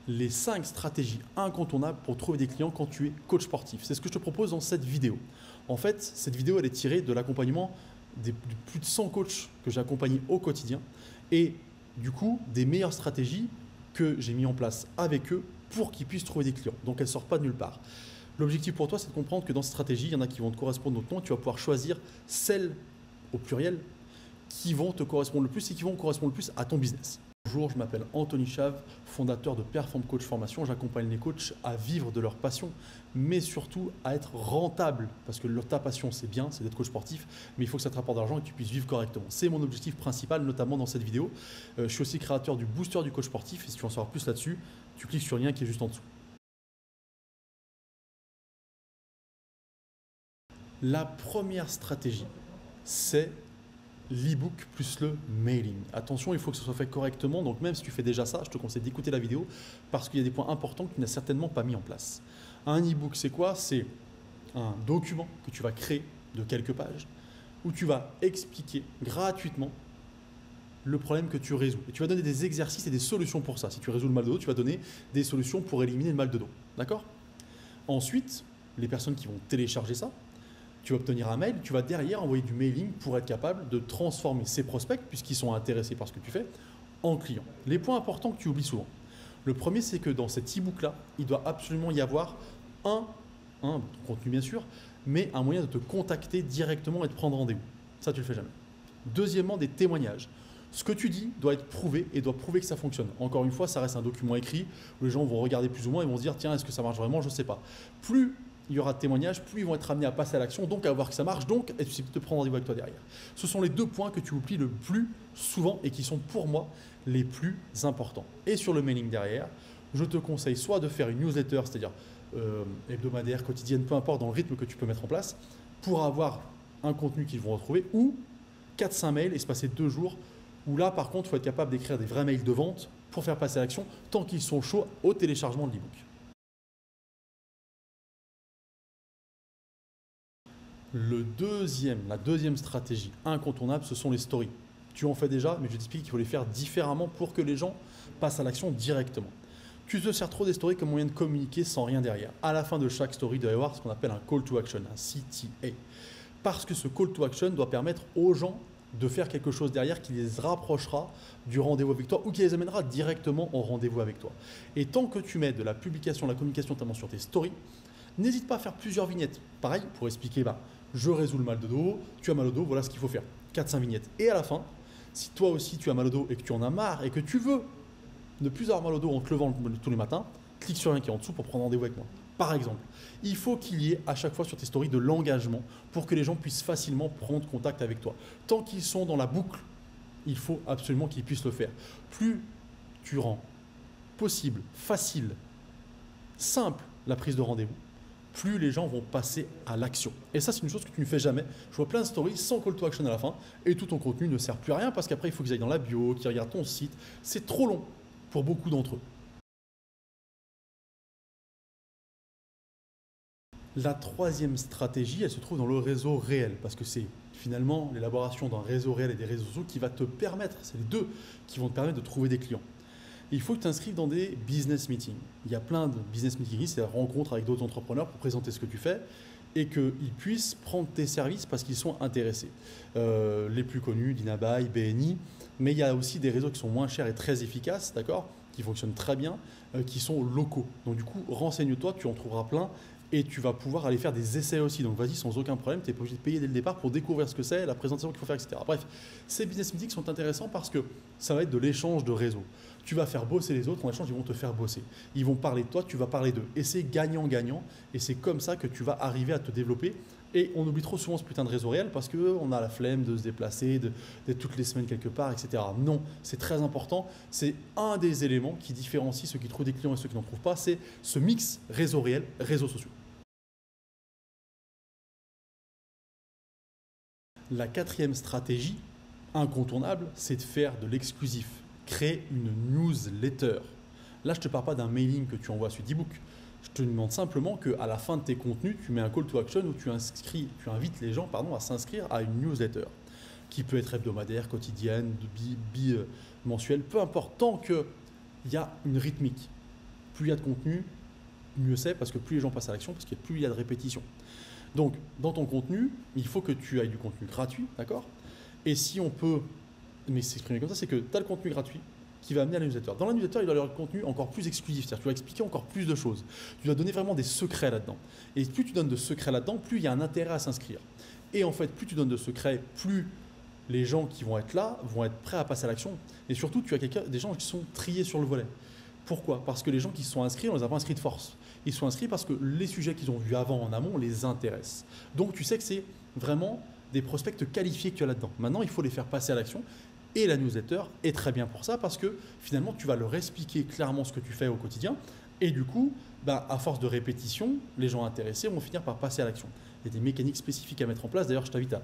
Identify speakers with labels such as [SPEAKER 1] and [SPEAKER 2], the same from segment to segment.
[SPEAKER 1] les 5 stratégies incontournables pour trouver des clients quand tu es coach sportif. C'est ce que je te propose dans cette vidéo. En fait, cette vidéo, elle est tirée de l'accompagnement de plus de 100 coachs que j'ai accompagnés au quotidien et du coup, des meilleures stratégies que j'ai mis en place avec eux pour qu'ils puissent trouver des clients. Donc, elle ne sort pas de nulle part. L'objectif pour toi, c'est de comprendre que dans cette stratégie, il y en a qui vont te correspondre au nom. Tu vas pouvoir choisir celles, au pluriel, qui vont te correspondre le plus et qui vont correspondre le plus à ton business. Bonjour, je m'appelle Anthony Chave, fondateur de Perform Coach Formation. J'accompagne les coachs à vivre de leur passion, mais surtout à être rentable. Parce que ta passion, c'est bien, c'est d'être coach sportif, mais il faut que ça te rapporte de l'argent et que tu puisses vivre correctement. C'est mon objectif principal, notamment dans cette vidéo. Je suis aussi créateur du booster du coach sportif. Et si tu veux en savoir plus là-dessus, tu cliques sur le lien qui est juste en dessous. La première stratégie, c'est l'e-book plus le mailing. Attention, il faut que ce soit fait correctement. Donc même si tu fais déjà ça, je te conseille d'écouter la vidéo parce qu'il y a des points importants que tu n'as certainement pas mis en place. Un e-book, c'est quoi? C'est un document que tu vas créer de quelques pages où tu vas expliquer gratuitement le problème que tu résous. Et tu vas donner des exercices et des solutions pour ça. Si tu résous le mal de dos, tu vas donner des solutions pour éliminer le mal de dos. D'accord? Ensuite, les personnes qui vont télécharger ça, tu vas obtenir un mail, tu vas derrière envoyer du mailing pour être capable de transformer ces prospects, puisqu'ils sont intéressés par ce que tu fais, en clients. Les points importants que tu oublies souvent. Le premier, c'est que dans cet e-book-là, il doit absolument y avoir un contenu bien sûr, mais un moyen de te contacter directement et de prendre rendez-vous. Ça, tu ne le fais jamais. Deuxièmement, des témoignages. Ce que tu dis doit être prouvé et doit prouver que ça fonctionne. Encore une fois, ça reste un document écrit où les gens vont regarder plus ou moins et vont se dire « Tiens, est-ce que ça marche vraiment? Je ne sais pas. » Plus il y aura de témoignages, plus ils vont être amenés à passer à l'action, donc à voir que ça marche, donc être susceptible de prendre rendez-vous avec toi derrière. Ce sont les 2 points que tu oublies le plus souvent et qui sont pour moi les plus importants. Et sur le mailing derrière, je te conseille soit de faire une newsletter, c'est-à-dire hebdomadaire, quotidienne, peu importe dans le rythme que tu peux mettre en place, pour avoir un contenu qu'ils vont retrouver, ou 4-5 mails et se passer 2 jours, où là par contre, il faut être capable d'écrire des vrais mails de vente pour faire passer à l'action tant qu'ils sont chauds au téléchargement de l'e-book. La deuxième stratégie incontournable, ce sont les stories. Tu en fais déjà, mais je t'explique qu'il faut les faire différemment pour que les gens passent à l'action directement. Tu te sers trop des stories comme moyen de communiquer sans rien derrière. À la fin de chaque story, il doit y avoir ce qu'on appelle un call to action, un CTA. Parce que ce call to action doit permettre aux gens de faire quelque chose derrière qui les rapprochera du rendez-vous avec toi ou qui les amènera directement au rendez-vous avec toi. Et tant que tu mets de la publication, de la communication notamment sur tes stories, n'hésite pas à faire plusieurs vignettes. Pareil, pour expliquer, je résous le mal de dos, tu as mal au dos, voilà ce qu'il faut faire. 4-5 vignettes. Et à la fin, si toi aussi tu as mal au dos et que tu en as marre et que tu veux ne plus avoir mal au dos en te levant tous les matins, clique sur le lien qui est en dessous pour prendre rendez-vous avec moi. Par exemple, il faut qu'il y ait à chaque fois sur tes stories de l'engagement pour que les gens puissent facilement prendre contact avec toi. Tant qu'ils sont dans la boucle, il faut absolument qu'ils puissent le faire. Plus tu rends possible, facile, simple la prise de rendez-vous, plus les gens vont passer à l'action. Et ça, c'est une chose que tu ne fais jamais. Je vois plein de stories sans call to action à la fin et tout ton contenu ne sert plus à rien parce qu'après, il faut qu'ils aillent dans la bio, qu'ils regardent ton site. C'est trop long pour beaucoup d'entre eux. La troisième stratégie, elle se trouve dans le réseau réel parce que c'est finalement l'élaboration d'un réseau réel et des réseaux sociaux qui va te permettre, c'est les deux qui vont te permettre de trouver des clients. Il faut que tu t'inscrives dans des business meetings. Il y a plein de business meetings, c'est la rencontre avec d'autres entrepreneurs pour présenter ce que tu fais et qu'ils puissent prendre tes services parce qu'ils sont intéressés. Les plus connus, Dinabuy, BNI, mais il y a aussi des réseaux qui sont moins chers et très efficaces, d'accord, qui fonctionnent très bien, qui sont locaux. Donc du coup, renseigne-toi, tu en trouveras plein et tu vas pouvoir aller faire des essais aussi. Donc vas-y sans aucun problème, tu n'es pas obligé de payer dès le départ pour découvrir ce que c'est, la présentation qu'il faut faire, etc. Bref, ces business meetings sont intéressants parce que ça va être de l'échange de réseau. Tu vas faire bosser les autres, en échange, ils vont te faire bosser. Ils vont parler de toi, tu vas parler d'eux. Et c'est gagnant-gagnant. Et c'est comme ça que tu vas arriver à te développer. Et on oublie trop souvent ce putain de réseau réel parce qu'on a la flemme de se déplacer, d'être toutes les semaines quelque part, etc. Non, c'est très important. C'est un des éléments qui différencie ceux qui trouvent des clients et ceux qui n'en trouvent pas. C'est ce mix réseau réel, réseaux sociaux. La quatrième stratégie incontournable, c'est de faire de l'exclusif. Créer une newsletter. Là, je ne te parle pas d'un mailing que tu envoies sur e-book. Je te demande simplement qu'à la fin de tes contenus, tu mets un call to action où tu invites les gens à s'inscrire à une newsletter qui peut être hebdomadaire, quotidienne, mensuelle, peu importe, tant qu'il y a une rythmique. Plus il y a de contenu, mieux c'est, parce que plus les gens passent à l'action, parce que plus il y a de répétition. Donc, dans ton contenu, il faut que tu aies du contenu gratuit, d'accord? Et si on peut, mais s'exprimer comme ça, c'est que tu as le contenu gratuit qui va amener à la newsletter. Dans la newsletter, il doit y avoir le contenu encore plus exclusif, c'est-à-dire que tu vas expliquer encore plus de choses. Tu dois donner vraiment des secrets là-dedans. Et plus tu donnes de secrets là-dedans, plus il y a un intérêt à s'inscrire. Et en fait, plus tu donnes de secrets, plus les gens qui vont être là vont être prêts à passer à l'action. Et surtout, tu as des gens qui sont triés sur le volet. Pourquoi? Parce que les gens qui se sont inscrits, on ne les a pas inscrits de force. Ils sont inscrits parce que les sujets qu'ils ont vus avant en amont les intéressent. Donc tu sais que c'est vraiment des prospects qualifiés que tu as là-dedans. Maintenant, il faut les faire passer à l'action. Et la newsletter est très bien pour ça parce que finalement, tu vas leur expliquer clairement ce que tu fais au quotidien. Et du coup, à force de répétition, les gens intéressés vont finir par passer à l'action. Il y a des mécaniques spécifiques à mettre en place. D'ailleurs, je t'invite à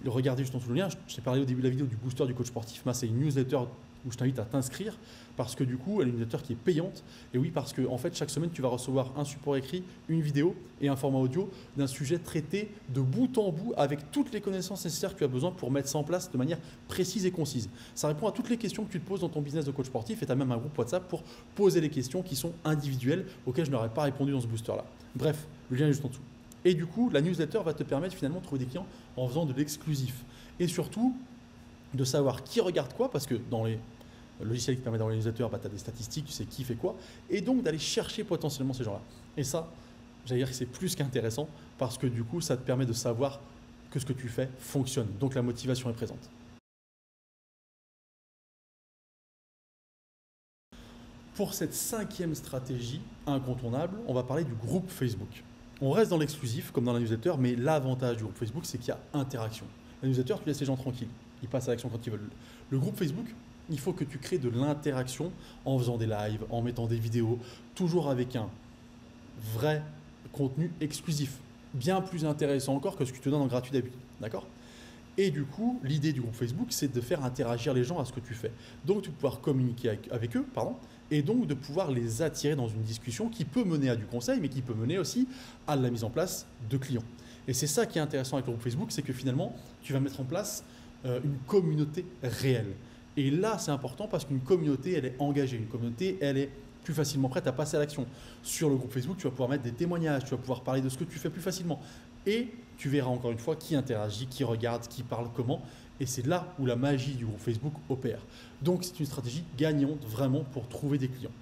[SPEAKER 1] regarder juste en dessous le lien. Je t'ai parlé au début de la vidéo du booster du coach sportif. C'est une newsletter où je t'invite à t'inscrire parce que du coup, elle est une newsletter qui est payante. Et oui, parce que en fait, chaque semaine, tu vas recevoir un support écrit, une vidéo et un format audio d'un sujet traité de bout en bout avec toutes les connaissances nécessaires que tu as besoin pour mettre ça en place de manière précise et concise. Ça répond à toutes les questions que tu te poses dans ton business de coach sportif et tu as même un groupe WhatsApp pour poser les questions qui sont individuelles auxquelles je n'aurais pas répondu dans ce booster-là. Bref, le lien est juste en dessous. Et du coup, la newsletter va te permettre finalement de trouver des clients en faisant de l'exclusif. Et surtout, de savoir qui regarde quoi, parce que dans les logiciels qui te permettent d'avoir les newsletters, tu as des statistiques, tu sais qui fait quoi, et donc d'aller chercher potentiellement ces gens-là. Et ça, j'allais dire que c'est plus qu'intéressant, parce que du coup, ça te permet de savoir que ce que tu fais fonctionne. Donc la motivation est présente. Pour cette 5e stratégie incontournable, on va parler du groupe Facebook. On reste dans l'exclusif, comme dans la newsletter, mais l'avantage du groupe Facebook, c'est qu'il y a interaction. La newsletter, tu laisses les gens tranquilles. Ils passent à l'action quand ils veulent. Le groupe Facebook, il faut que tu crées de l'interaction en faisant des lives, en mettant des vidéos, toujours avec un vrai contenu exclusif. Bien plus intéressant encore que ce que tu te donnes en gratuit d'habitude. D'accord? Et du coup, l'idée du groupe Facebook, c'est de faire interagir les gens à ce que tu fais. Donc, de pouvoir communiquer avec eux, et donc de pouvoir les attirer dans une discussion qui peut mener à du conseil, mais qui peut mener aussi à la mise en place de clients. Et c'est ça qui est intéressant avec le groupe Facebook, c'est que finalement, tu vas mettre en place une communauté réelle. Et là, c'est important parce qu'une communauté, elle est engagée. Une communauté, elle est plus facilement prête à passer à l'action. Sur le groupe Facebook, tu vas pouvoir mettre des témoignages, tu vas pouvoir parler de ce que tu fais plus facilement. Et tu verras encore une fois qui interagit, qui regarde, qui parle comment. Et c'est là où la magie du groupe Facebook opère. Donc, c'est une stratégie gagnante vraiment pour trouver des clients.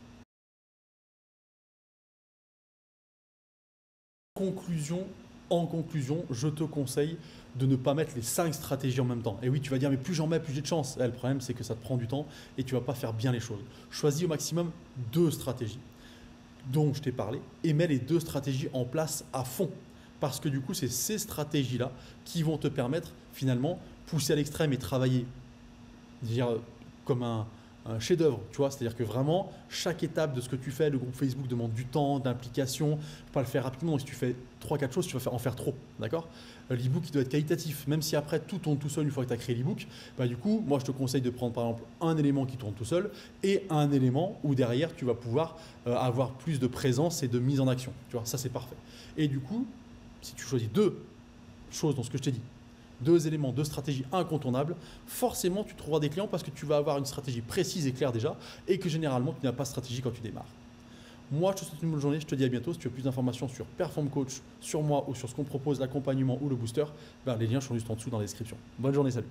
[SPEAKER 1] En conclusion, je te conseille de ne pas mettre les 5 stratégies en même temps. Et oui, tu vas dire, mais plus j'en mets, plus j'ai de chance. Le problème, c'est que ça te prend du temps et tu ne vas pas faire bien les choses. Choisis au maximum 2 stratégies dont je t'ai parlé et mets les 2 stratégies en place à fond. Parce que du coup, c'est ces stratégies-là qui vont te permettre finalement pousser à l'extrême et travailler comme un chef-d'œuvre, tu vois, c'est-à-dire que vraiment, chaque étape de ce que tu fais, le groupe Facebook demande du temps, d'implication, tu ne peux pas le faire rapidement, donc si tu fais 3-4 choses, tu vas en faire trop, d'accord? L'e-book, il doit être qualitatif, même si après tout tourne tout seul une fois que tu as créé l'e-book, du coup, moi je te conseille de prendre par exemple un élément qui tourne tout seul et un élément où derrière tu vas pouvoir avoir plus de présence et de mise en action, tu vois, ça c'est parfait. Et du coup, si tu choisis 2 choses dans ce que je t'ai dit, 2 éléments, 2 stratégies incontournables, forcément tu trouveras des clients parce que tu vas avoir une stratégie précise et claire déjà et que généralement tu n'as pas de stratégie quand tu démarres. Moi, je te souhaite une bonne journée, je te dis à bientôt. Si tu veux plus d'informations sur Perform Coach, sur moi ou sur ce qu'on propose, l'accompagnement ou le booster, les liens sont juste en dessous dans la description. Bonne journée, salut.